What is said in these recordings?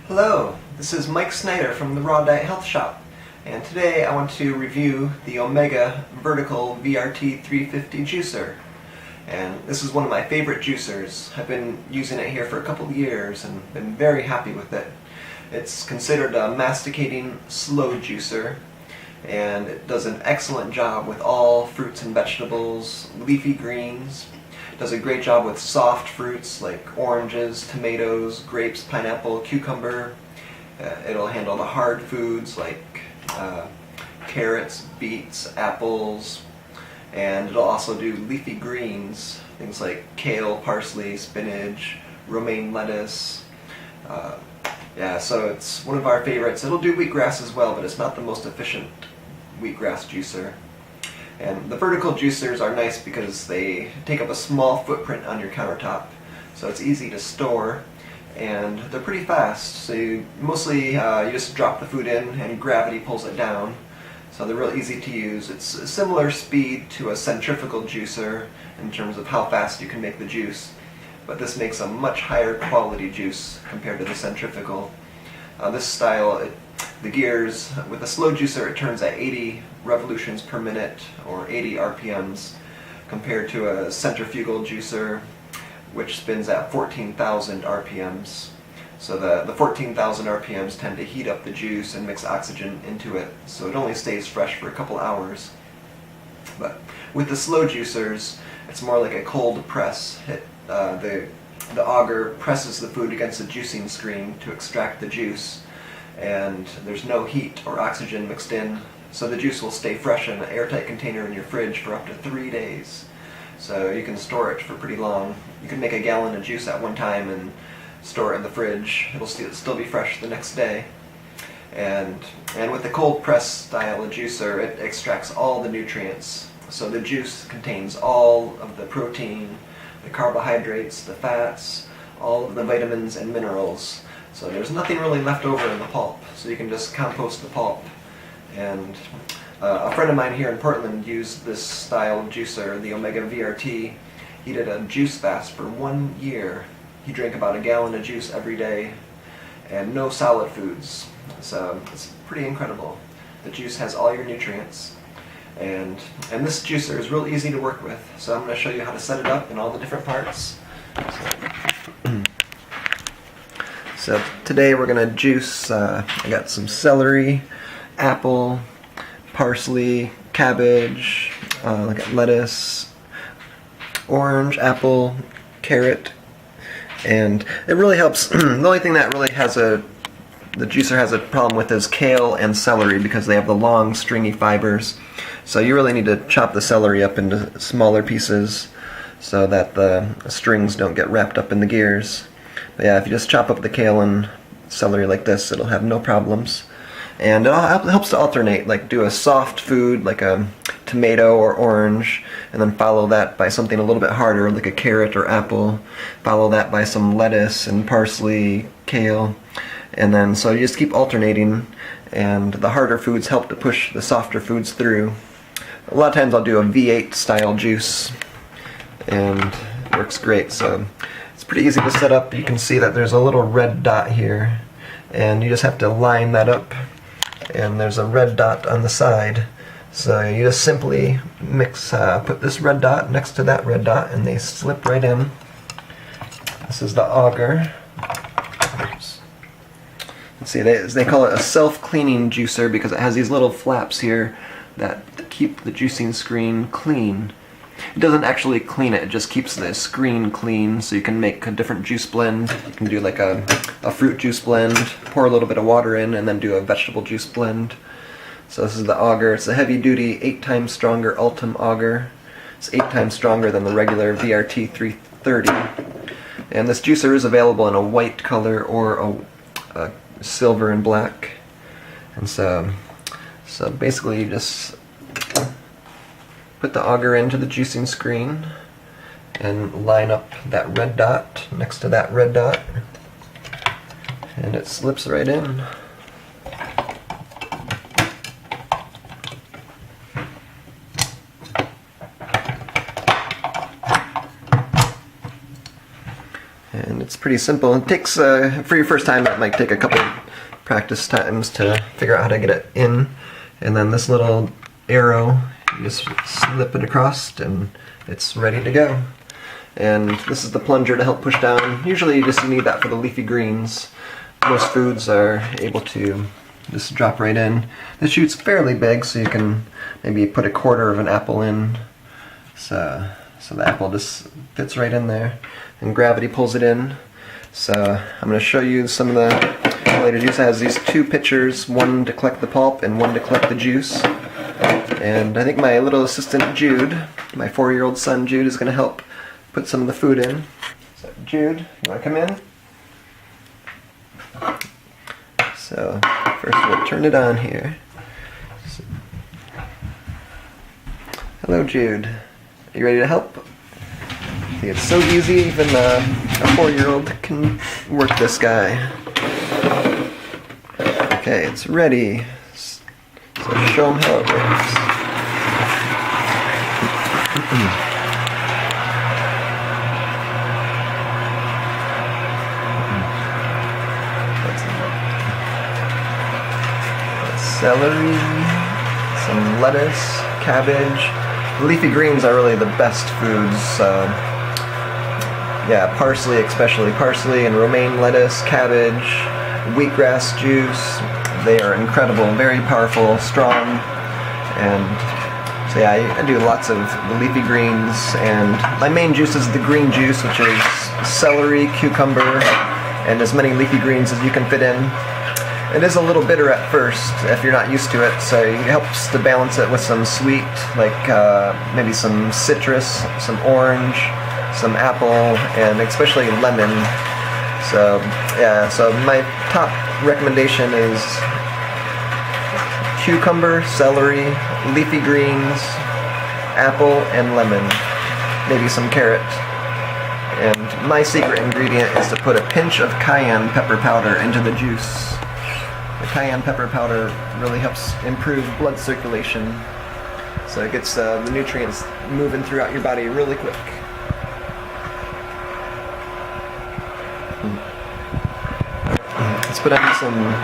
Hello, this is Mike Snyder from the Raw Diet Health Shop, and today I want to review the Omega Vertical VRT350 juicer. And this is one of my favorite juicers. I've been using it here for a couple of years and been very happy with it. It's considered a masticating slow juicer, and it does an excellent job with all fruits and vegetables, leafy greens. It does a great job with soft fruits like oranges, tomatoes, grapes, pineapple, cucumber. It'll handle the hard foods like carrots, beets, apples, and it'll also do leafy greens, things like kale, parsley, spinach, romaine lettuce. So it's one of our favorites. It'll do wheatgrass as well, but it's not the most efficient wheatgrass juicer. And the vertical juicers are nice because they take up a small footprint on your countertop, so it's easy to store, and they're pretty fast. So you just drop the food in and gravity pulls it down, so they're real easy to use. It's a similar speed to a centrifugal juicer in terms of how fast you can make the juice, but this makes a much higher quality juice compared to the centrifugal. This style, the gears, with a slow juicer it turns at 80 revolutions per minute or 80 RPMs compared to a centrifugal juicer which spins at 14,000 RPMs. So the 14,000 RPMs tend to heat up the juice and mix oxygen into it, so it only stays fresh for a couple hours. But with the slow juicers, it's more like a cold press. The auger presses the food against the juicing screen to extract the juice, and there's no heat or oxygen mixed in, so the juice will stay fresh in an airtight container in your fridge for up to 3 days. So you can store it for pretty long. You can make a gallon of juice at one time and store it in the fridge. It'll still be fresh the next day. And with the cold press style of juicer, it extracts all the nutrients. So the juice contains all of the protein, the carbohydrates, the fats, all of the vitamins and minerals. So there's nothing really left over in the pulp, so you can just compost the pulp. And a friend of mine here in Portland used this style of juicer, the Omega VRT. He did a juice fast for 1 year. He drank about a gallon of juice every day and no solid foods. So it's pretty incredible. The juice has all your nutrients. And this juicer is real easy to work with. So I'm going to show you how to set it up and all the different parts. So today we're going to juice, I got some celery, apple, parsley, cabbage, I got lettuce, orange, apple, carrot, and it really helps. The only thing that really the juicer has a problem with is kale and celery because they have the long stringy fibers. So you really need to chop the celery up into smaller pieces so that the strings don't get wrapped up in the gears. But yeah, if you just chop up the kale and celery like this, it'll have no problems. And it helps to alternate, like do a soft food like a tomato or orange, and then follow that by something a little bit harder like a carrot or apple. Follow that by some lettuce and parsley, kale, and then so you just keep alternating, and the harder foods help to push the softer foods through. A lot of times I'll do a V8 style juice, and it works great. So it's pretty easy to set up. You can see that there's a little red dot here, and you just have to line that up, and there's a red dot on the side. So you just simply put this red dot next to that red dot, and they slip right in. This is the auger. Oops. Let's see, they call it a self-cleaning juicer because it has these little flaps here that keep the juicing screen clean. It doesn't actually clean it, it just keeps the screen clean, so you can make a different juice blend. You can do like a fruit juice blend, pour a little bit of water in, and then do a vegetable juice blend. So this is the auger. It's a heavy-duty 8 times stronger Ultim auger. It's 8 times stronger than the regular VRT350. And this juicer is available in a white color or a silver and black. And so basically you just put the auger into the juicing screen and line up that red dot next to that red dot, and it slips right in. pretty simple. It takes, for your first time, it might take a couple practice times to figure out how to get it in. And then this little arrow, you just slip it across and it's ready to go. And this is the plunger to help push down. Usually you just need that for the leafy greens. Most foods are able to just drop right in. The chute's fairly big, so you can maybe put a quarter of an apple in. So the apple just fits right in there. And gravity pulls it in. So I'm going to show you some of the related juice. It has these two pitchers, one to collect the pulp and one to collect the juice. And I think my little assistant Jude, my 4-year-old son Jude, is going to help put some of the food in. So Jude, you want to come in? So first we'll turn it on here. Hello Jude, are you ready to help? See, it's so easy, even a 4-year-old can work this guy. Okay, it's ready. So show him how it works. Celery, some lettuce, cabbage. Leafy greens are really the best foods. Yeah, parsley especially. Parsley and romaine lettuce, cabbage, wheatgrass juice. They are incredible, very powerful, strong. And so yeah, I do lots of the leafy greens. And my main juice is the green juice, which is celery, cucumber, and as many leafy greens as you can fit in. It is a little bitter at first if you're not used to it, so it helps to balance it with some sweet, like maybe some citrus, some orange, some apple, and especially lemon. So yeah, so my top recommendation is cucumber, celery, leafy greens, apple, and lemon. Maybe some carrot. And my secret ingredient is to put a pinch of cayenne pepper powder into the juice. The cayenne pepper powder really helps improve blood circulation, so it gets the nutrients moving throughout your body really quick. Let's put on some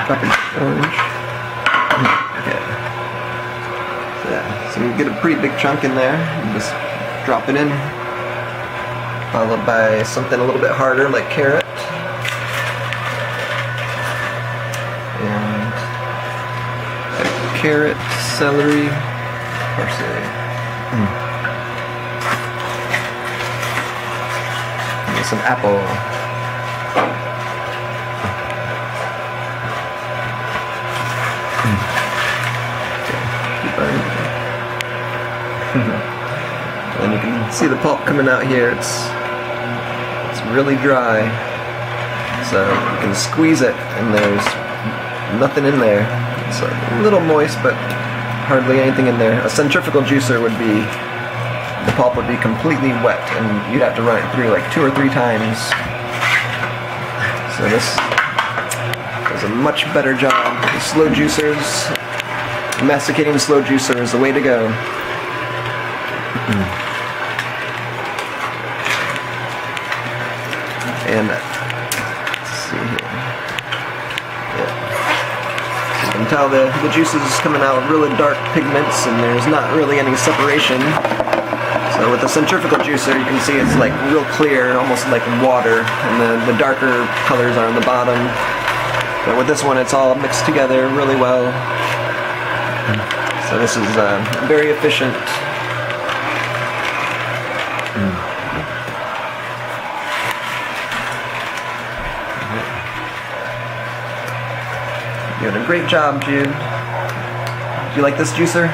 peppered orange. Okay. So you get a pretty big chunk in there, and just drop it in, followed by something a little bit harder like carrot. Carrot, celery, parsley. And some apple. And you can see the pulp coming out here. It's really dry. So you can squeeze it and there's nothing in there. It's a little moist, but hardly anything in there. A centrifugal juicer would be, the pulp would be completely wet, and you'd have to run it through like 2 or 3 times. So this does a much better job. The slow juicers, masticating the slow juicer is the way to go. And let's see here. You can tell the juice is coming out with really dark pigments and there's not really any separation. So with the centrifugal juicer you can see it's like real clear, almost like water, and the darker colors are on the bottom. But with this one it's all mixed together really well. So this is very efficient. You're doing a great job, Jude. Do you like this juicer?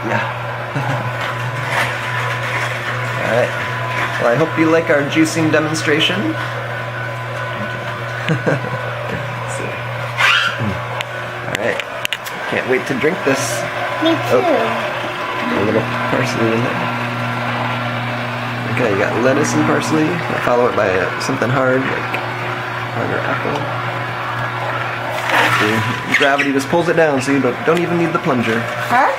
Yeah. Alright. Well, I hope you like our juicing demonstration. Alright. Can't wait to drink this. Me too. Oh, a little parsley in there. Okay, you got lettuce and parsley. I'll follow it by something hard, like harder apple. Gravity just pulls it down, so you don't even need the plunger. Huh?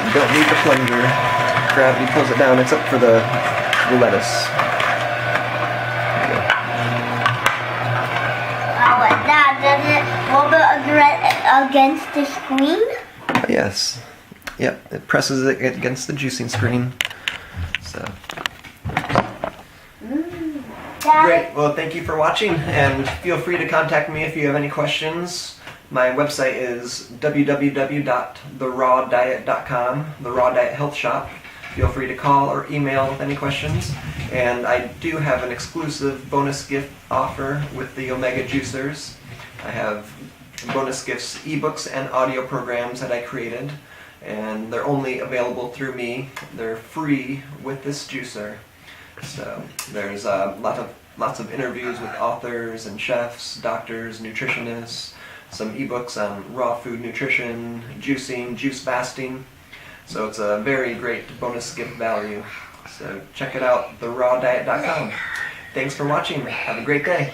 You don't need the plunger. Gravity pulls it down, except for the lettuce. against the screen? Yes. Yep, it presses it against the juicing screen. So. Great. Well, thank you for watching, and feel free to contact me if you have any questions. My website is www.therawdiet.com, the Raw Diet Health Shop. Feel free to call or email with any questions. And I do have an exclusive bonus gift offer with the Omega Juicers. I have bonus gifts, ebooks, and audio programs that I created, and they're only available through me. They're free with this juicer. So there's lots of interviews with authors and chefs, doctors, nutritionists, some ebooks on raw food nutrition, juicing, juice fasting. So it's a very great bonus gift value. So check it out, therawdiet.com. Thanks for watching. Have a great day.